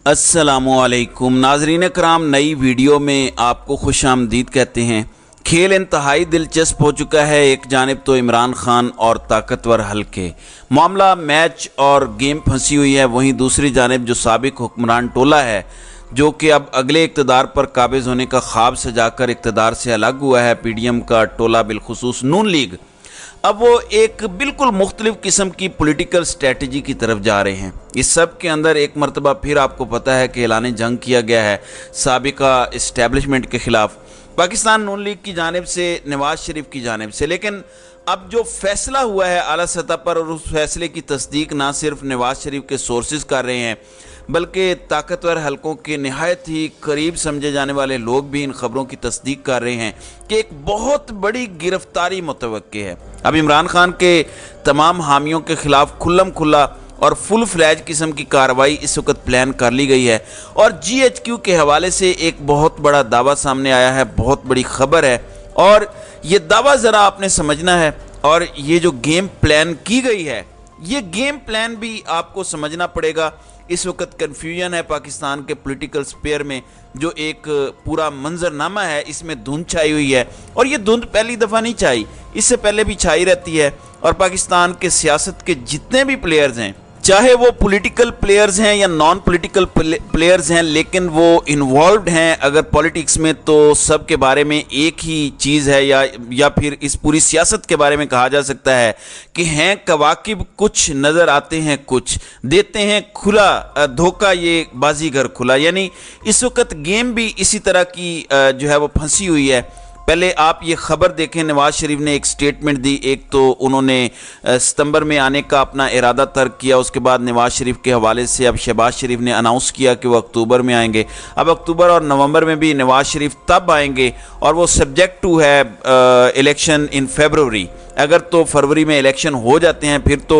अस्सलामुअलैकुम नाजरीन कराम, नई वीडियो में आपको खुश आमदीद कहते हैं। खेल इंतहाई दिलचस्प हो चुका है। एक जानिब तो इमरान खान और ताकतवर हलके मामला मैच और गेम फंसी हुई है, वहीं दूसरी जानिब जो साबिक हुक्मरान टोला है जो कि अब अगले इक़्तिदार पर काबिज़ होने का ख्वाब सजाकर इक़्तिदार से अलग हुआ है, पीडीएम का टोला बिलखुसूस नून लीग, अब वो एक बिल्कुल मुख्तलिफ किस्म की पॉलिटिकल स्ट्रेटजी की तरफ जा रहे हैं। इस सब के अंदर एक मरतबा फिर आपको पता है कि ऐलान जंग किया गया है साबिका इस्टेब्लिशमेंट के ख़िलाफ़ पाकिस्तान नून लीग की जानिब से, नवाज शरीफ की जानिब से। लेकिन अब जो फैसला हुआ है आला सतह पर, और उस फैसले की तस्दीक ना सिर्फ नवाज शरीफ के सोर्सेज कर रहे हैं बल्कि ताकतवर हलकों के नहायत ही करीब समझे जाने वाले लोग भी इन खबरों की तस्दीक कर रहे हैं कि एक बहुत बड़ी गिरफ्तारी मुतवक्के है। अब इमरान खान के तमाम हामियों के ख़िलाफ़ खुल्लम खुल्ला और फुल फ्लैज किस्म की कार्रवाई इस वक्त प्लान कर ली गई है, और GHQ के हवाले से एक बहुत बड़ा दावा सामने आया है, बहुत बड़ी खबर है। और ये दावा ज़रा आपने समझना है, और ये जो गेम प्लान की गई है ये गेम प्लान भी आपको समझना पड़ेगा। इस वक्त कन्फ्यूजन है पाकिस्तान के पॉलिटिकल स्पेयर में, जो एक पूरा मंजरनामा है, इसमें धुंध छाई हुई है, और ये धुंध पहली दफ़ा नहीं छाई, इससे पहले भी छाई रहती है। और पाकिस्तान के सियासत के जितने भी प्लेयर्स हैं, चाहे वो पॉलिटिकल प्लेयर्स हैं या नॉन पॉलिटिकल प्लेयर्स हैं, लेकिन वो इन्वॉल्व्ड हैं अगर पॉलिटिक्स में, तो सब के बारे में एक ही चीज़ है, या फिर इस पूरी सियासत के बारे में कहा जा सकता है कि हैं कवाकिब कुछ, नज़र आते हैं कुछ, देते हैं खुला धोखा ये बाजीगर खुला। यानी इस वक्त गेम भी इसी तरह की जो है वो फंसी हुई है। पहले आप ये ख़बर देखें, नवाज शरीफ ने एक स्टेटमेंट दी। एक तो उन्होंने सितंबर में आने का अपना इरादा तर्क किया, उसके बाद नवाज शरीफ के हवाले से अब शहबाज शरीफ ने अनाउंस किया कि वो अक्टूबर में आएंगे। अब अक्टूबर और नवंबर में भी नवाज शरीफ तब आएंगे, और वो सब्जेक्ट टू है इलेक्शन इन फरवरी। अगर तो फरवरी में इलेक्शन हो जाते हैं फिर तो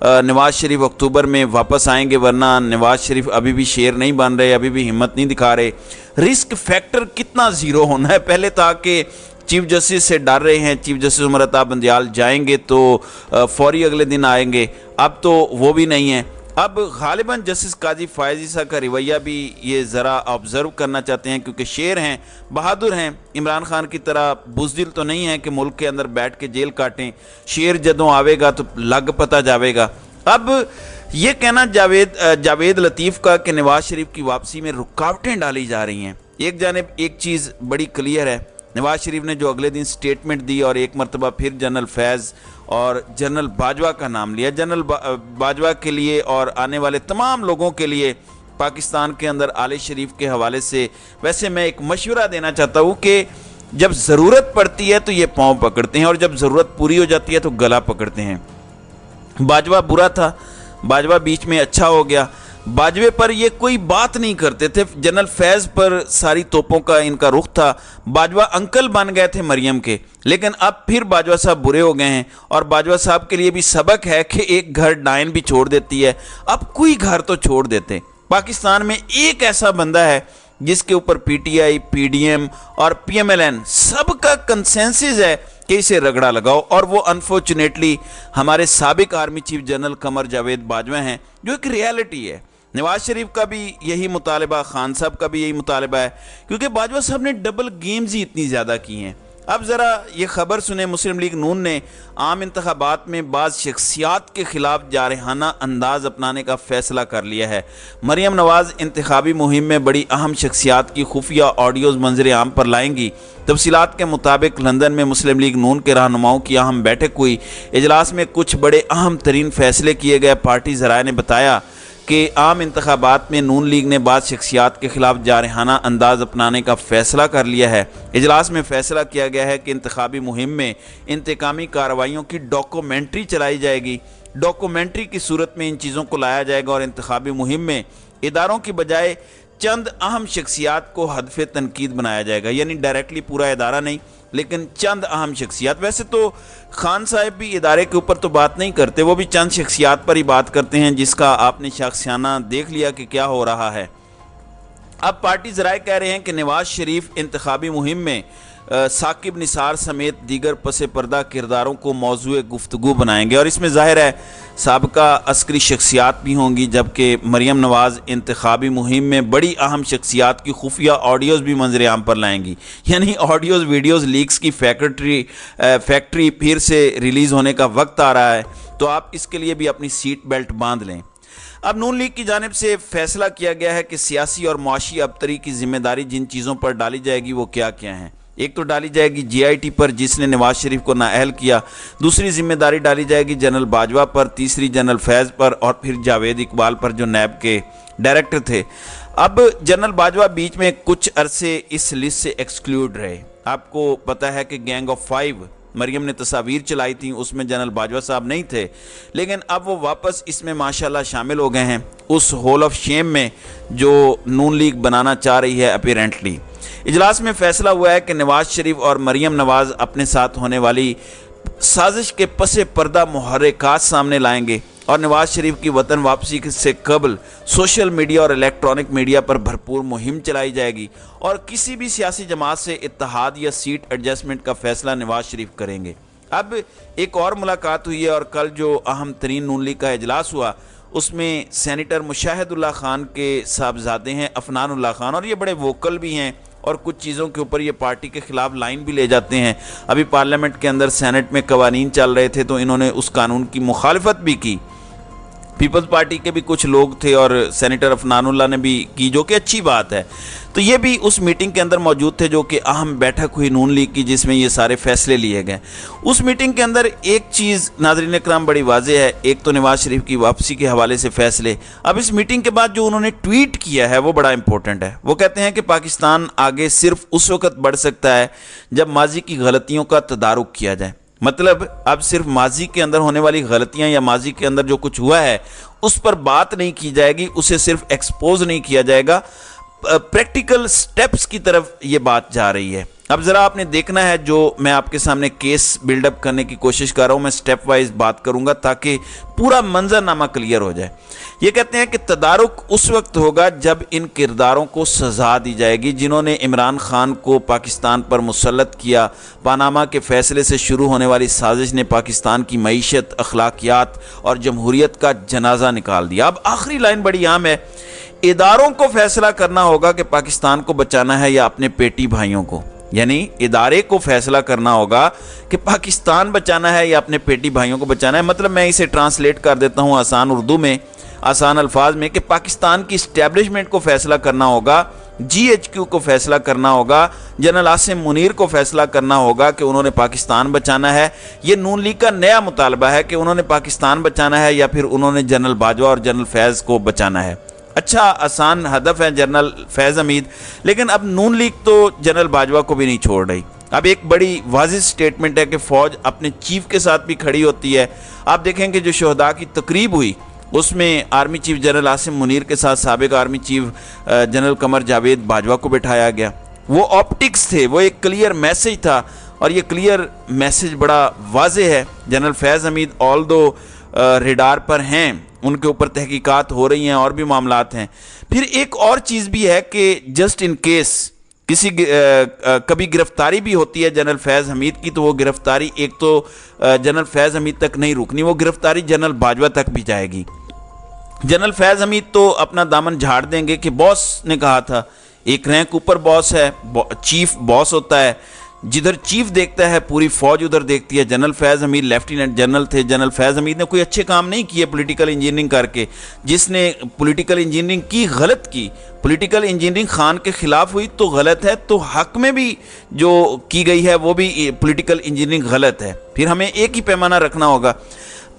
नवाज शरीफ अक्टूबर में वापस आएंगे, वरना नवाज शरीफ अभी भी शेर नहीं बन रहे, अभी भी हिम्मत नहीं दिखा रहे। रिस्क फैक्टर कितना ज़ीरो होना है। पहले था कि चीफ जस्टिस से डर रहे हैं, चीफ जस्टिस उमर अता बंदियाल जाएंगे तो फौरी अगले दिन आएंगे, अब तो वो भी नहीं है। अब गालिबन जस्टिस काजी फ़ायज़ ईसा का रवैया भी ये ज़रा ऑब्ज़र्व करना चाहते हैं, क्योंकि शेर हैं, बहादुर हैं, इमरान खान की तरह बुज़दिल तो नहीं है कि मुल्क के अंदर बैठ के जेल काटें। शेर जदों आवेगा तो लग पता जावेगा। अब ये कहना जावेद लतीफ़ का कि नवाज शरीफ की वापसी में रुकावटें डाली जा रही हैं। एक जानिब एक चीज़ बड़ी क्लियर है, नवाज शरीफ ने जो अगले दिन स्टेटमेंट दी और एक मरतबा फिर जनरल फैज़ और जनरल बाजवा का नाम लिया। जनरल बाजवा के लिए और आने वाले तमाम लोगों के लिए पाकिस्तान के अंदर आले शरीफ के हवाले से वैसे मैं एक मशवरा देना चाहता हूँ कि जब ज़रूरत पड़ती है तो ये पाँव पकड़ते हैं, और जब ज़रूरत पूरी हो जाती है तो गला पकड़ते हैं। बाजवा बुरा था, बाजवा बीच में अच्छा हो गया। बाजवे पर ये कोई बात नहीं करते थे, जनरल फैज़ पर सारी तोपों का इनका रुख था। बाजवा अंकल बन गए थे मरियम के, लेकिन अब फिर बाजवा साहब बुरे हो गए हैं, और बाजवा साहब के लिए भी सबक है कि एक घर डायन भी छोड़ देती है, अब कोई घर तो छोड़ देते। पाकिस्तान में एक ऐसा बंदा है जिसके ऊपर PTI, PDM और PMLN सबका कंसेंसस है कि इसे रगड़ा लगाओ, और वो अनफॉर्चुनेटली हमारे साबिक army chief general Qamar Javed Bajwa हैं, जो एक रियलिटी है। नवाज शरीफ का भी यही मुतालबा, खान साहब का भी यही मुतालबा है, क्योंकि बाजवा साहब ने डबल गेम्स ही इतनी ज़्यादा की हैं। अब ज़रा ये खबर सुने, मुस्लिम लीग नून ने आम इंतखाबात में बाज़ शख्सियात के ख़िलाफ़ जारहाना अंदाज़ अपनाने का फ़ैसला कर लिया है। मरियम नवाज़ इंतखाबी मुहिम में बड़ी अहम शख्सियात की खुफिया ऑडियोज़ मंजर आम पर लाएंगी। तफसीलात के मुताबिक लंदन में मुस्लिम लीग नून के रहनुमाओं की अहम बैठक हुई। इजलास में कुछ बड़े अहम तरीन फ़ैसले किए गए। पार्टी ज़राए ने बताया कि आम इंतखाबात में नून लीग ने बाद शख्सियात के ख़िलाफ़ जारहाना अंदाज़ अपनाने का फ़ैसला कर लिया है। इजलास में फ़ैसला किया गया है कि इंतखाबी मुहिम में इंतकामी कार्रवाइयों की डॉक्यूमेंट्री चलाई जाएगी। डॉक्यूमेंट्री की सूरत में इन चीज़ों को लाया जाएगा, और इंतखाबी मुहिम में इदारों की बजाय चंद अहम शख्सियात को हदफ़े तनकीद बनाया जाएगा। यानी डायरेक्टली पूरा इदारा नहीं, लेकिन चंद अहम शख्सियात। वैसे तो खान साहब भी इदारे के ऊपर तो बात नहीं करते, वो भी चंद शख्सियात पर ही बात करते हैं, जिसका आपने शख्सियाना देख लिया कि क्या हो रहा है। अब पार्टी ज़राए कह रहे हैं कि नवाज शरीफ इंतखाबी मुहिम में साकिब निसार समेत दीगर पस पर्दा किरदारों को मौजूए गुफ्तगू बनाएंगे। और इसमें ज़ाहिर है साबका अस्करी शख्सियात भी होंगी, जबकि मरियम नवाज़ इंतखाबी मुहिम में बड़ी अहम शख्सियात की खुफिया ऑडियोज़ भी मंजर आम पर लाएंगी। यानी ऑडियोज़ वीडियोज़ लीक्स की फैक्ट्री फिर से रिलीज़ होने का वक्त आ रहा है, तो आप इसके लिए भी अपनी सीट बेल्ट बांध लें। अब नून लीग की जानिब से फैसला किया गया है कि सियासी और मुआशी अबतरी की जिम्मेदारी जिन चीज़ों पर डाली जाएगी वो क्या क्या हैं। एक तो डाली जाएगी GIT पर, जिसने नवाज शरीफ को नाअहल किया। दूसरी जिम्मेदारी डाली जाएगी जनरल बाजवा पर, तीसरी जनरल फैज़ पर, और फिर जावेद इकबाल पर जो नैब के डायरेक्टर थे। अब जनरल बाजवा बीच में कुछ अरसे इस लिस्ट से एक्सक्लूड रहे। आपको पता है कि गैंग ऑफ 5 मरियम ने तस्वीर चलाई थी, उसमें जनरल बाजवा साहब नहीं थे, लेकिन अब वो वापस इसमें माशाल्लाह शामिल हो गए हैं उस हॉल ऑफ शेम में जो नून लीग बनाना चाह रही है अपीरेंटली। इजलास में फैसला हुआ है कि नवाज शरीफ और मरियम नवाज अपने साथ होने वाली साजिश के पसे पर्दा मुहर्रिकात सामने लाएंगे और नवाज शरीफ की वतन वापसी से कबल सोशल मीडिया और इलेक्ट्रॉनिक मीडिया पर भरपूर मुहिम चलाई जाएगी और किसी भी सियासी जमात से इत्तेहाद या सीट एडजस्टमेंट का फैसला नवाज शरीफ करेंगे। अब एक और मुलाकात हुई है और कल जो अहम तरीन नून लीग का इजलास हुआ उसमें सेनेटर मुशाहिदुल्लाह खान के साहबजादे हैं अफनानुल्लाह खान, और ये बड़े वोकल भी हैं और कुछ चीज़ों के ऊपर ये पार्टी के ख़िलाफ़ लाइन भी ले जाते हैं। अभी पार्लियामेंट के अंदर सेनेट में कवानीन चल रहे थे तो इन्होंने उस कानून की मुखालिफत भी की। पीपल्स पार्टी के भी कुछ लोग थे और सेनेटर अफनानुल्लाह ने भी की, जो कि अच्छी बात है। तो ये भी उस मीटिंग के अंदर मौजूद थे जो कि अहम बैठक हुई नून लीग की, जिसमें ये सारे फैसले लिए गए। उस मीटिंग के अंदर एक चीज़ नाज़रीन इकराम बड़ी वाज़ेह है, एक तो नवाज शरीफ की वापसी के हवाले से फैसले। अब इस मीटिंग के बाद जो उन्होंने ट्वीट किया है वो बड़ा इंपॉर्टेंट है। वो कहते हैं कि पाकिस्तान आगे सिर्फ उस वक्त बढ़ सकता है जब माजी की गलतियों का तदारुक किया जाए। मतलब अब सिर्फ माजी के अंदर होने वाली गलतियां या माजी के अंदर जो कुछ हुआ है उस पर बात नहीं की जाएगी, उसे सिर्फ एक्सपोज नहीं किया जाएगा, प्रैक्टिकल स्टेप्स की तरफ ये बात जा रही है। अब ज़रा आपने देखना है, जो मैं आपके सामने केस बिल्डअप करने की कोशिश कर रहा हूँ, मैं स्टेप वाइज बात करूँगा ताकि पूरा मंजरनामा क्लियर हो जाए। ये कहते हैं कि तदारुक उस वक्त होगा जब इन किरदारों को सज़ा दी जाएगी जिन्होंने इमरान खान को पाकिस्तान पर मुसल्लत किया। पानामा के फैसले से शुरू होने वाली साजिश ने पाकिस्तान की मईशत, अखलाकियात और जमहूरियत का जनाजा निकाल दिया। अब आखिरी लाइन बड़ी अहम है, इदारों को फैसला करना होगा कि पाकिस्तान को बचाना है या अपने पेटी भाइयों को। यानी इदारे को फैसला करना होगा कि पाकिस्तान बचाना है या अपने पेटी भाइयों को बचाना है। मतलब मैं इसे ट्रांसलेट कर देता हूँ आसान उर्दू में, आसान अल्फाज में, कि पाकिस्तान की इस्टेब्लिशमेंट को फैसला करना होगा, GHQ को फैसला करना होगा, जनरल आसिम मुनीर को फैसला करना होगा कि उन्होंने पाकिस्तान बचाना है। ये नून लीग का नया मुतालबा है कि उन्होंने पाकिस्तान बचाना है या फिर उन्होंने जनरल बाजवा और जनरल फैज़ को बचाना है। अच्छा आसान हदफ है जनरल फैज़ हमीद, लेकिन अब नून लीग तो जनरल बाजवा को भी नहीं छोड़ रही। अब एक बड़ी वाज़िह स्टेटमेंट है कि फ़ौज अपने चीफ के साथ भी खड़ी होती है। आप देखेंगे जो शहदा की तकरीब हुई उसमें army chief general Asim Munir के साथ साबिक army chief general Qamar Javed Bajwa को बिठाया गया। वो ऑप्टिक्स थे, वो एक क्लियर मैसेज था और ये क्लियर मैसेज बड़ा वाज़ेह है। जनरल फैज़ हमीद ऑल दो रेडार पर हैं, उनके ऊपर तहकीकात हो रही हैं और भी मामलात हैं। फिर एक और चीज़ भी है कि जस्ट इन केस किसी कभी गिरफ्तारी भी होती है जनरल फैज़ हमीद की, तो वो गिरफ्तारी एक तो जनरल फैज़ हमीद तक नहीं रुकनी, वो गिरफ्तारी जनरल बाजवा तक भी जाएगी। जनरल फैज़ हमीद तो अपना दामन झाड़ देंगे कि बॉस ने कहा था, एक रैंक ऊपर बॉस है, चीफ बॉस होता है, जिधर चीफ देखता है पूरी फौज उधर देखती है। जनरल फैज़ हमीद लेफ्टिनेंट जनरल थे। जनरल फैज़ हमीद ने कोई अच्छे काम नहीं किए पॉलिटिकल इंजीनियरिंग करके, जिसने पॉलिटिकल इंजीनियरिंग की गलत की, पॉलिटिकल इंजीनियरिंग खान के खिलाफ हुई तो गलत है, तो हक में भी जो की गई है वो भी पॉलिटिकल इंजीनियरिंग गलत है। फिर हमें एक ही पैमाना रखना होगा।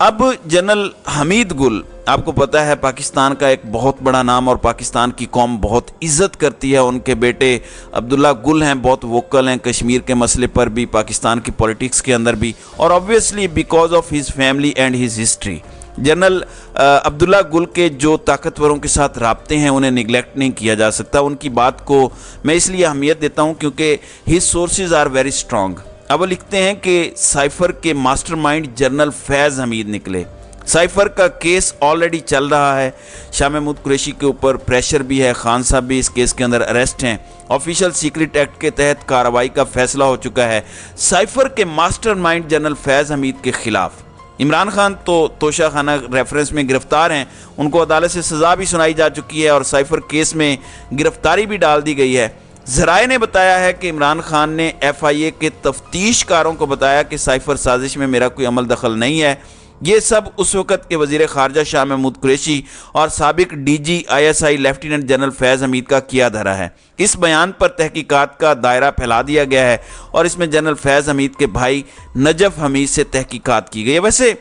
अब जनरल हमीद गुल आपको पता है पाकिस्तान का एक बहुत बड़ा नाम और पाकिस्तान की कौम बहुत इज़्ज़त करती है। उनके बेटे अब्दुल्ला गुल हैं, बहुत वोकल हैं कश्मीर के मसले पर भी, पाकिस्तान की पॉलिटिक्स के अंदर भी, और obviously because of his family and his history. General Abdullah गुल के जो ताकतवरों के साथ राब्ते हैं उन्हें निगलेक्ट नहीं किया जा सकता। उनकी बात को मैं इसलिए अहमियत देता हूँ क्योंकि his sources are very strong. अब वो लिखते हैं कि साइफर के मास्टरमाइंड जनरल फैज़ हमीद निकले। साइफर का केस ऑलरेडी चल रहा है। शाह महमूद कुरैशी के ऊपर प्रेशर भी है, खान साहब भी इस केस के अंदर अरेस्ट हैं। ऑफिशियल सीक्रेट एक्ट के तहत कार्रवाई का फैसला हो चुका है साइफर के मास्टरमाइंड जनरल फैज़ हमीद के खिलाफ। इमरान खान तो तोशा खाना रेफरेंस में गिरफ्तार हैं, उनको अदालत से सज़ा भी सुनाई जा चुकी है और साइफर केस में गिरफ्तारी भी डाल दी गई है। ज़राए ने बताया है कि इमरान खान ने FIA के तफ्तीशकारों को बताया कि साइफर साजिश में मेरा कोई अमल दखल नहीं है। ये सब उस वक़्त के वज़ीर ख़ारजा शाह महमूद कुरैशी और साबिक DG ISI लेफ्टिनेंट जनरल फैज़ हमीद का किया धरा है। इस बयान पर तहकीकात का दायरा फैला दिया गया है और इसमें जनरल फैज़ हमीद के भाई नजफ हमीद से तहकीकात की गई है। वैसे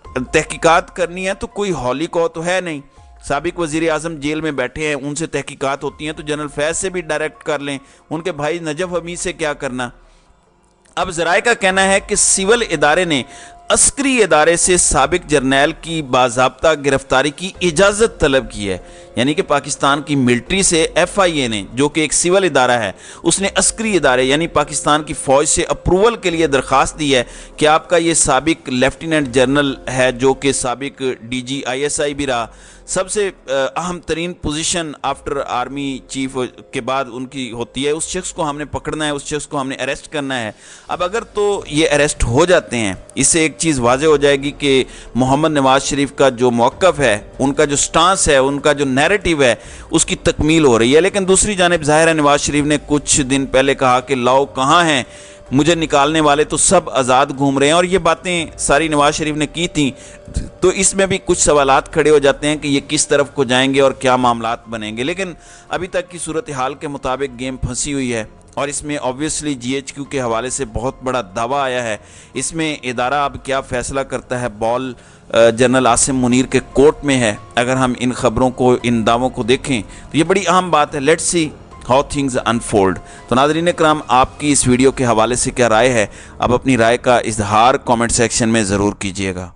तहकीकात करनी है तो कोई हौली को तो है नहीं, साबिक वज़ीर आज़म जेल में बैठे हैं, उनसे तहकीकात होती हैं तो जनरल फैज़ से भी डायरेक्ट कर लें, उनके भाई नजफ हमीद से क्या करना। अब ज़राए का कहना है कि सिविल इदारे ने अस्करी इदारे से साबिक जर्नैल की बाज़ाब्ता गिरफ्तारी की इजाज़त तलब की है, यानी कि पाकिस्तान की मिलिट्री से FIA ने, जो कि एक सिविल इदारा है, उसने अस्करी इदारे यानी पाकिस्तान की फ़ौज से अप्रूवल के लिए दरख्वास्त दी है कि आपका ये साबिक लेफ्टिनेंट जनरल है, जो कि साबिक DG ISI भी रहा, सबसे अहम तरीन पोजीशन आफ्टर आर्मी चीफ के बाद उनकी होती है, उस शख्स को हमने पकड़ना है, उस शख्स को हमने अरेस्ट करना है। अब अगर तो ये अरेस्ट हो जाते हैं, इससे एक चीज़ वाज़ेह हो जाएगी कि मोहम्मद नवाज शरीफ का जो मौक़िफ़ है, उनका जो स्टांस है, उनका जो नैरेटिव है, उसकी तकमील हो रही है। लेकिन दूसरी जानिब ज़ाहिर है नवाज शरीफ ने कुछ दिन पहले कहा कि लाओ कहाँ हैं, मुझे निकालने वाले तो सब आज़ाद घूम रहे हैं, और ये बातें सारी नवाज शरीफ ने की थी। तो इसमें भी कुछ सवालात खड़े हो जाते हैं कि ये किस तरफ को जाएंगे और क्या मामलात बनेंगे। लेकिन अभी तक की सूरत हाल के मुताबिक गेम फंसी हुई है और इसमें ऑब्वियसली GHQ के हवाले से बहुत बड़ा दावा आया है। इसमें इदारा अब क्या फ़ैसला करता है, बॉल जनरल आसिम मुनीर के कोर्ट में है। अगर हम इन ख़बरों को, इन दावों को देखें तो ये बड़ी अहम बात है। Let's see how things unfold. तो नाज़रीन इकराम, आपकी इस वीडियो के हवाले से क्या राय है? आप अपनी राय का इजहार कमेंट सेक्शन में ज़रूर कीजिएगा।